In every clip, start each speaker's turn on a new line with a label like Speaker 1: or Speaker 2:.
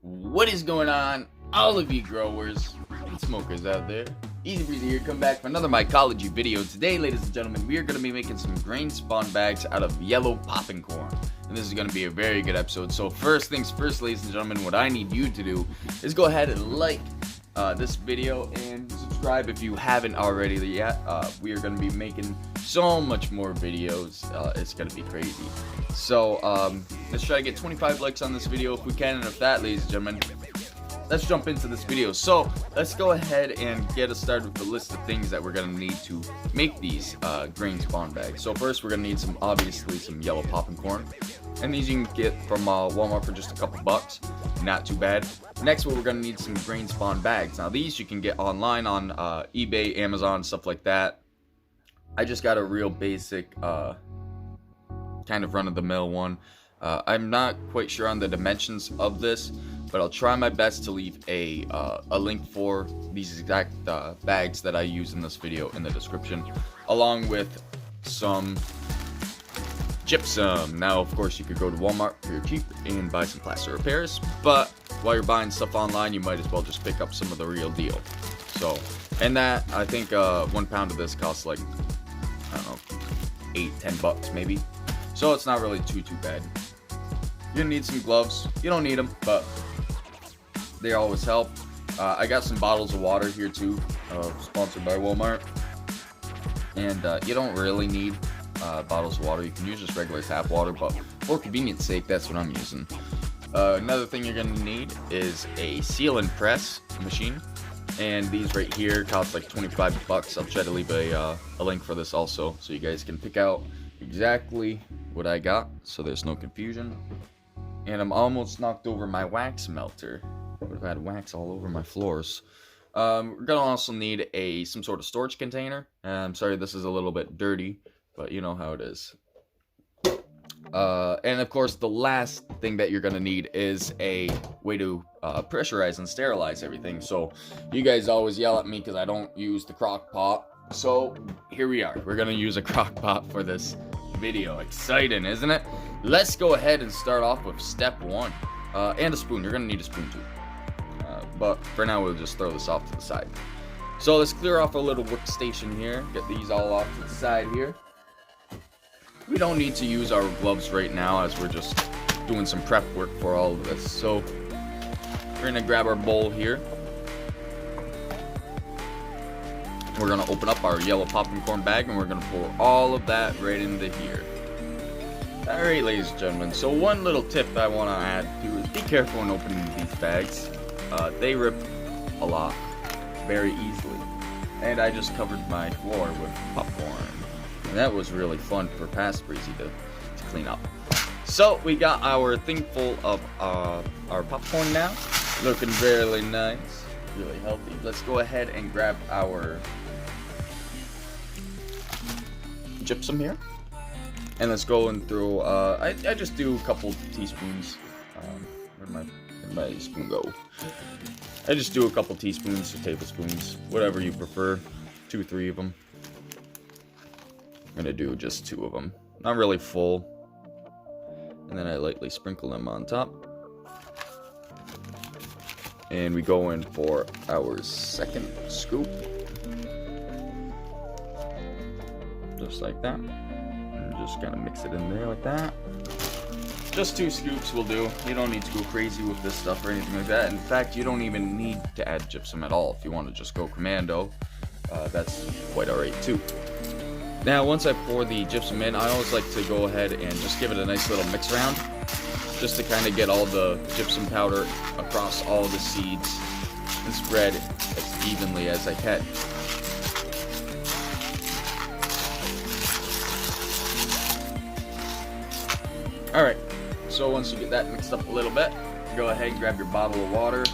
Speaker 1: What is going on, all of you growers and smokers out there? Easy Breezy here, come back for another mycology video. Today, ladies and gentlemen, we are going to be making some grain spawn bags out of yellow popping corn. And this is going to be a very good episode. So first things first, ladies and gentlemen, what I need you to do is go ahead and like this video and subscribe if you haven't already yet. We are going to be making so much more videos. It's going to be crazy. So let's try to get 25 likes on this video if we can, and if that, ladies and gentlemen, let's jump into this video. So let's go ahead and get us started with the list of things that we're going to need to make these grain spawn bags. So first we're going to need obviously some yellow popping corn, and these you can get from Walmart for just a couple bucks, not too bad. Next, we're going to need some grain spawn bags. Now these you can get online on eBay, Amazon, stuff like that. I just got a real basic kind of run-of-the-mill one. I'm not quite sure on the dimensions of this, but I'll try my best to leave a link for these exact bags that I use in this video in the description, along with some gypsum. Now, of course, you could go to Walmart for your cheap and buy some plaster repairs, but while you're buying stuff online, you might as well just pick up some of the real deal. So, and that, I think 1 pound of this costs like, I don't know, $8-10 bucks maybe. So it's not really too bad. You're gonna need some gloves. You don't need them, but they always help. I got some bottles of water here too, sponsored by Walmart. And you don't really need bottles of water. You can use just regular tap water, but for convenience sake, that's what I'm using. Another thing you're gonna need is a seal and press machine. And these right here cost like 25 bucks. I'll try to leave a link for this also, so you guys can pick out exactly what I got, so there's no confusion. And I'm almost knocked over my wax melter. I would have had wax all over my floors. We're gonna also need some sort of storage container. I'm sorry this is a little bit dirty, but you know how it is. And of course, the last thing that you're gonna need is a way to pressurize and sterilize everything. So you guys always yell at me because I don't use the crock pot. So here we are. We're gonna use a crock pot for this video. Exciting, isn't it? Let's go ahead and start off with step 1. And a spoon. You're gonna need a spoon too. But for now, we'll just throw this off to the side. So let's clear off our little workstation here. Get these all off to the side here. We don't need to use our gloves right now, as we're just doing some prep work for all of this. So we're gonna grab our bowl here. We're gonna open up our yellow popping corn bag, and we're gonna pour all of that right into here. Alright, ladies and gentlemen, so one little tip I want to add to is be careful when opening these bags. They rip a lot, very easily. And I just covered my floor with popcorn. And that was really fun for Past Breezy to clean up. So we got our thing full of our popcorn now. Looking really nice, really healthy. Let's go ahead and grab our gypsum here. And let's go and throw, I just do a couple teaspoons. Where'd my spoon go? I just do a couple teaspoons or tablespoons, whatever you prefer. 2-3 of them. I'm gonna do just 2 of them. Not really full. And then I lightly sprinkle them on top. And we go in for our second scoop. Just like that. Just gonna mix it in there like that. Just 2 scoops will do. You don't need to go crazy with this stuff or anything like that. In fact, you don't even need to add gypsum at all. If you want to just go commando, that's quite alright too. Now, once I pour the gypsum in, I always like to go ahead and just give it a nice little mix around, just to kind of get all the gypsum powder across all the seeds and spread as evenly as I can. Alright, so once you get that mixed up a little bit, go ahead and grab your bottle of water,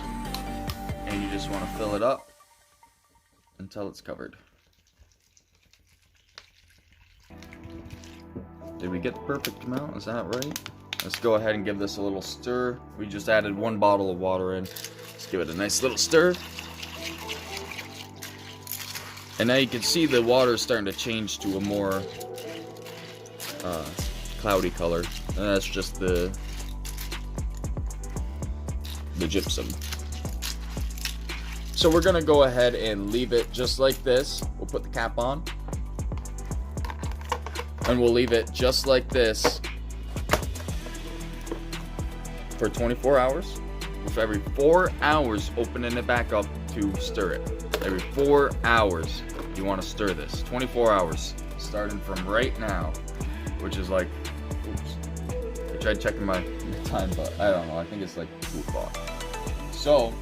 Speaker 1: and you just want to fill it up until it's covered. Did we get the perfect amount? Is that right? Let's go ahead and give this a little stir. We just added 1 bottle of water in. Let's give it a nice little stir. And now you can see the water is starting to change to a more cloudy color. And that's just the the gypsum. So we're gonna go ahead and leave it just like this. We'll put the cap on, and we'll leave it just like this for 24 hours. With every 4 hours, opening it back up to stir it. Every 4 hours, you want to stir this. 24 hours, starting from right now, which is like, oops. I tried checking my time, but I don't know. I think it's like 2 o'clock. So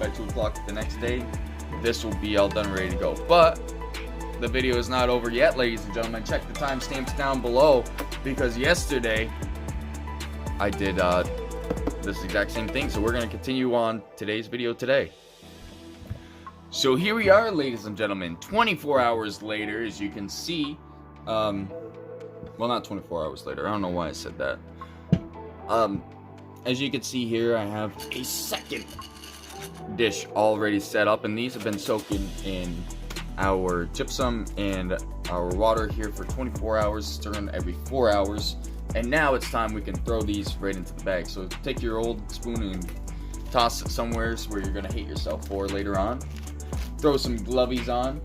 Speaker 1: by 2 o'clock the next day, this will be all done, ready to go. But the video is not over yet, ladies and gentlemen. Check the timestamps down below, because yesterday I did this exact same thing. So we're going to continue on today's video today. So here we are, ladies and gentlemen, 24 hours later, as you can see. Well, not 24 hours later. I don't know why I said that. As you can see here, I have a second dish already set up, and these have been soaking in our gypsum and our water here for 24 hours, stirring every 4 hours. And now it's time we can throw these right into the bag. So take your old spoon and toss it somewhere where you're gonna hate yourself for later on. Throw some glovies on.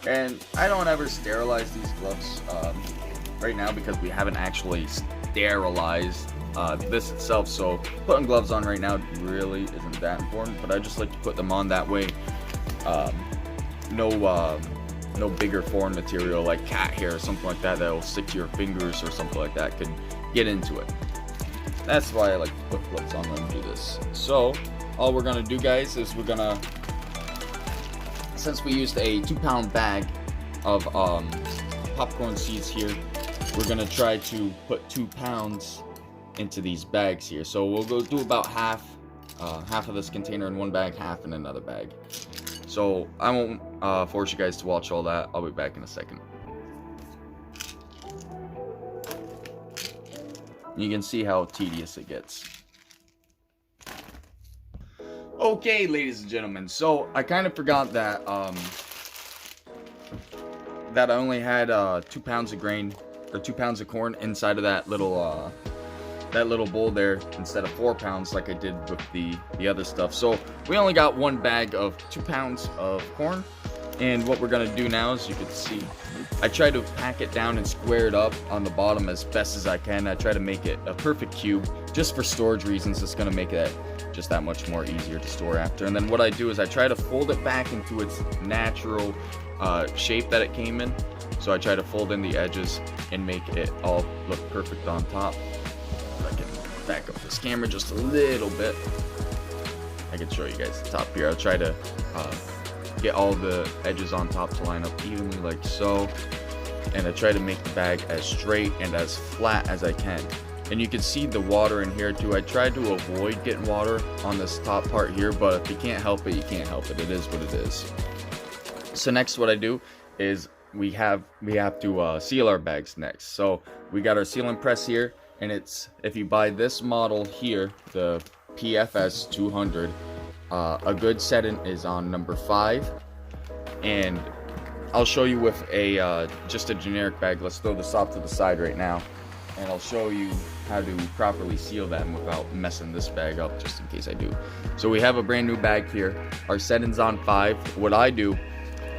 Speaker 1: And I don't ever sterilize these gloves right now, because we haven't actually sterilized this itself. So putting gloves on right now really isn't that important, but I just like to put them on that way. No bigger foreign material like cat hair or something like that will stick to your fingers or something like that could get into it. That's why I like to put gloves on when I do this. So all we're gonna do, guys, is we're gonna, since we used a 2-pound bag of popcorn seeds here, we're gonna try to put 2 pounds into these bags here. So we'll go do about half of this container in one bag, half in another bag. So I won't force you guys to watch all that. I'll be back in a second. You can see how tedious it gets. Okay, ladies and gentlemen, so I kind of forgot that that I only had 2 pounds of grain, or 2 pounds of corn inside of that little bowl there, instead of 4 pounds like I did with the other stuff. So we only got 1 bag of 2 pounds of corn. And what we're gonna do now, as you can see, I try to pack it down and square it up on the bottom as best as I can. I try to make it a perfect cube, just for storage reasons. It's gonna make it just that much more easier to store after. And then what I do is I try to fold it back into its natural shape that it came in. So I try to fold in the edges and make it all look perfect on top. I can back up this camera just a little bit. I can show you guys the top here. I'll try to get all the edges on top to line up evenly like so. And I try to make the bag as straight and as flat as I can. And you can see the water in here too. I tried to avoid getting water on this top part here, but if you can't help it, you can't help it. It is what it is. So next what I do is we have to seal our bags next. So we got our sealing press here, and it's, if you buy this model here, the PFS 200, a good setting is on number 5. And I'll show you with a just a generic bag. Let's throw this off to the side right now, and I'll show you how to properly seal them without messing this bag up, just in case I do. So we have a brand new bag here. Our setting's on 5. What I do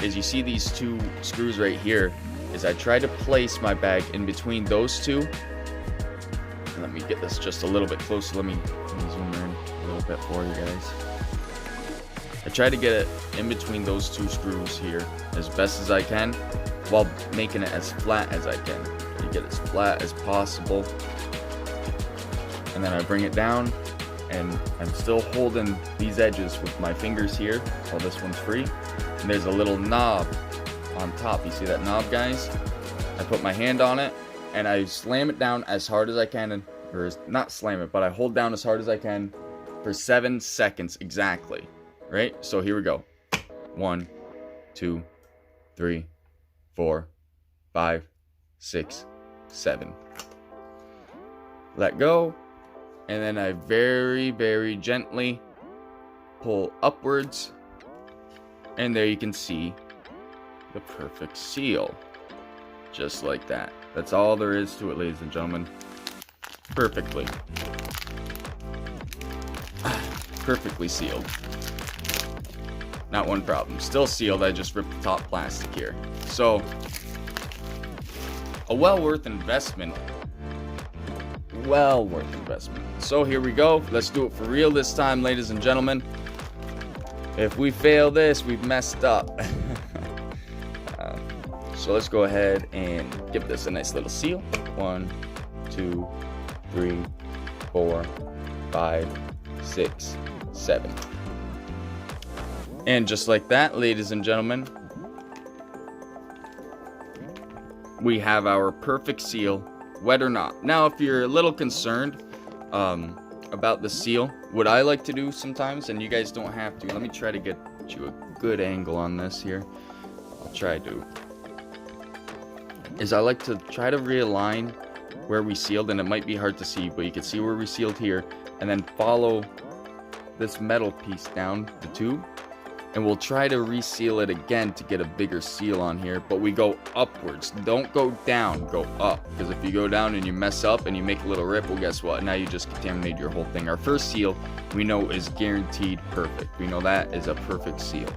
Speaker 1: is, you see these 2 screws right here, is I try to place my bag in between those 2. Let me get this just a little bit closer. Let me zoom in a little bit for you guys. I try to get it in between those 2 screws here as best as I can, while making it as flat as I can. You get as flat as possible. And then I bring it down, and I'm still holding these edges with my fingers here while this one's free. And there's a little knob on top. You see that knob, guys? I put my hand on it, and I slam it down as hard as I can, or not slam it, but I hold down as hard as I can for 7 seconds exactly. Right? So here we go. 1, 2, 3, 4, 5, 6, 7. Let go. And then I very, very gently pull upwards. And there you can see the perfect seal. Just like that. That's all there is to it, ladies and gentlemen. Perfectly. perfectly sealed. Not one problem. Still sealed. I just ripped the top plastic here. So, a well worth investment. Well worth investment. So here we go. Let's do it for real this time, ladies and gentlemen. If we fail this, we've messed up. So let's go ahead and give this a nice little seal. 1, 2, 3, 4, 5, 6, 7. And just like that, ladies and gentlemen, we have our perfect seal, wet or not. Now, if you're a little concerned about the seal, what I like to do sometimes, and you guys don't have to, let me try to get you a good angle on this here. I'll try to. Is I like to try to realign where we sealed, and it might be hard to see, but you can see where we sealed here, and then follow this metal piece down the tube, and we'll try to reseal it again to get a bigger seal on here, but we go upwards. Don't go down, go up, because if you go down and you mess up and you make a little rip, well, guess what? Now you just contaminate your whole thing. Our first seal, we know, is guaranteed perfect. We know that is a perfect seal.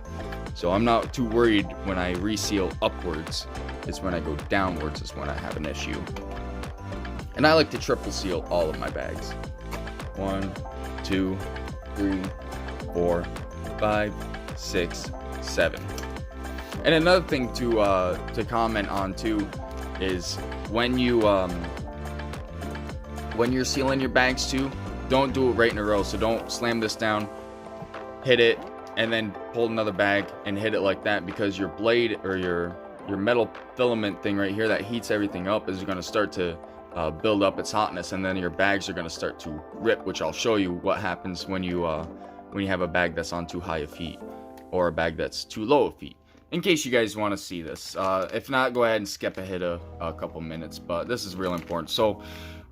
Speaker 1: So I'm not too worried when I reseal upwards. It's when I go downwards is when I have an issue. And I like to triple seal all of my bags. 1, 2, 3, 4, 5, 6, 7. And another thing to comment on too is when you're sealing your bags too, don't do it right in a row. So don't slam this down, hit it, and then pull another bag and hit it like that, because your blade or your metal filament thing right here that heats everything up is going to start to build up its hotness, and then your bags are going to start to rip, which I'll show you what happens when you have a bag that's on too high of heat or a bag that's too low of heat, in case you guys want to see this. If not, go ahead and skip ahead a couple minutes, but this is real important. So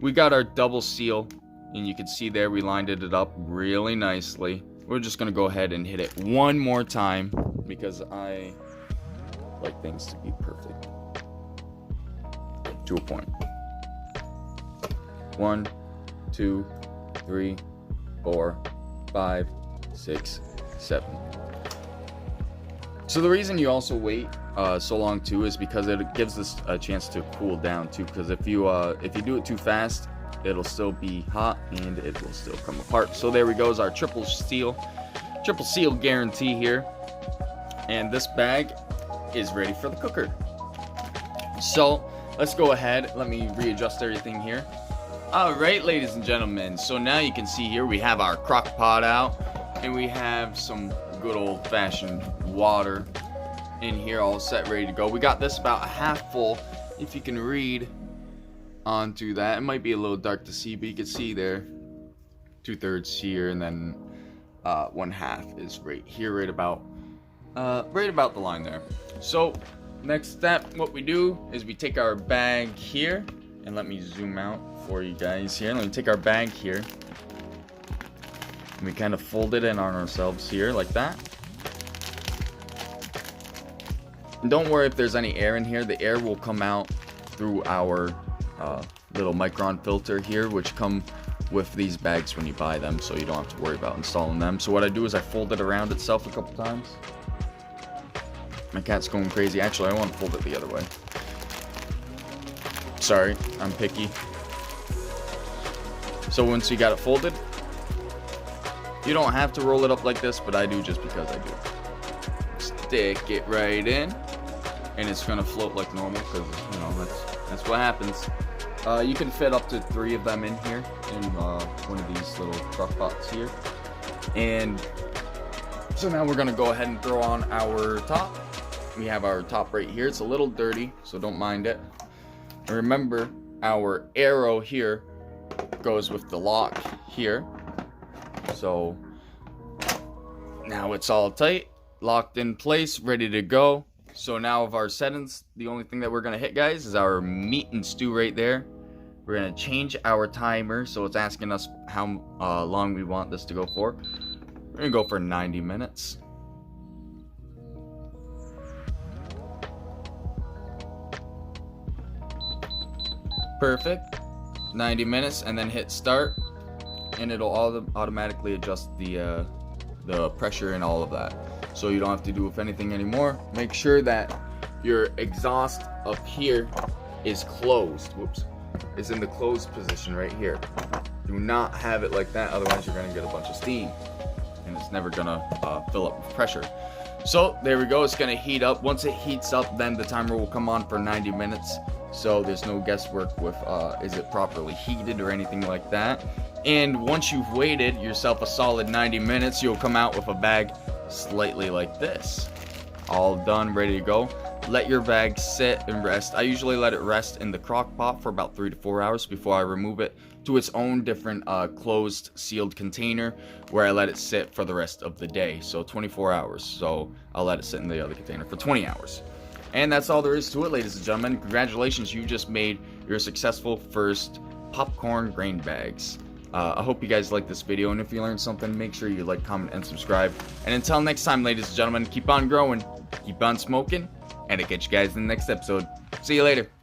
Speaker 1: we got our double seal, and you can see there we lined it up really nicely. We're just going to go ahead and hit it one more time, because I like things to be perfect to a point. 1, 2, 3, 4, 5, 6, 7. So the reason you also wait so long too is because it gives this a chance to cool down too, because if you do it too fast, it'll still be hot and it will still come apart. So there we go, is our triple seal guarantee here, and this bag is ready for the cooker. So let's go ahead, let me readjust everything here. Alright, ladies and gentlemen, so now you can see here we have our crock pot out, and we have some good old-fashioned water in here all set, ready to go. We got this about half full. If you can read onto that, it might be a little dark to see, but you can see there 2/3 here, and then 1/2 is right here, right about the line there. So next step, what we do is we take our bag here, and let me zoom out for you guys here. Let me take our bag here, and we kind of fold it in on ourselves here like that. And don't worry if there's any air in here. The air will come out through our little micron filter here, which come with these bags when you buy them, so you don't have to worry about installing them. So what I do is I fold it around itself a couple times. My cat's going crazy. Actually, I want to fold it the other way. Sorry, I'm picky. So once you got it folded, you don't have to roll it up like this, but I do just because I do. Stick it right in, and it's gonna float like normal, because you know that's what happens. You can fit up to 3 of them in here in one of these little crock pots here. And so now we're gonna go ahead and throw on our top. We have our top right here. It's a little dirty, so don't mind it. And remember, our arrow here goes with the lock here. So now it's all tight, locked in place, ready to go. So now of our settings, the only thing that we're gonna hit, guys, is our meat and stew right there. We're gonna change our timer, so it's asking us how long we want this to go for. We're gonna go for 90 minutes. Perfect. 90 minutes, and then hit start. and it'll automatically adjust the pressure and all of that, so you don't have to do with anything anymore. Make sure that your exhaust up here is closed. Whoops, it's in the closed position right here. Do not have it like that, otherwise you're gonna get a bunch of steam and it's never gonna fill up with pressure. So there we go, it's gonna heat up. Once it heats up, then the timer will come on for 90 minutes. So there's no guesswork with is it properly heated or anything like that. And once you've waited yourself a solid 90 minutes, you'll come out with a bag slightly like this. All done, ready to go. Let your bag sit and rest. I usually let it rest in the crock pot for about 3 to 4 hours before I remove it to its own different closed sealed container, where I let it sit for the rest of the day. So 24 hours. So I'll let it sit in the other container for 20 hours. And that's all there is to it, ladies and gentlemen. Congratulations, you just made your successful first popcorn grain bags. I hope you guys liked this video, and if you learned something, make sure you like, comment, and subscribe. And until next time, ladies and gentlemen, keep on growing, keep on smoking, and I'll catch you guys in the next episode. See you later.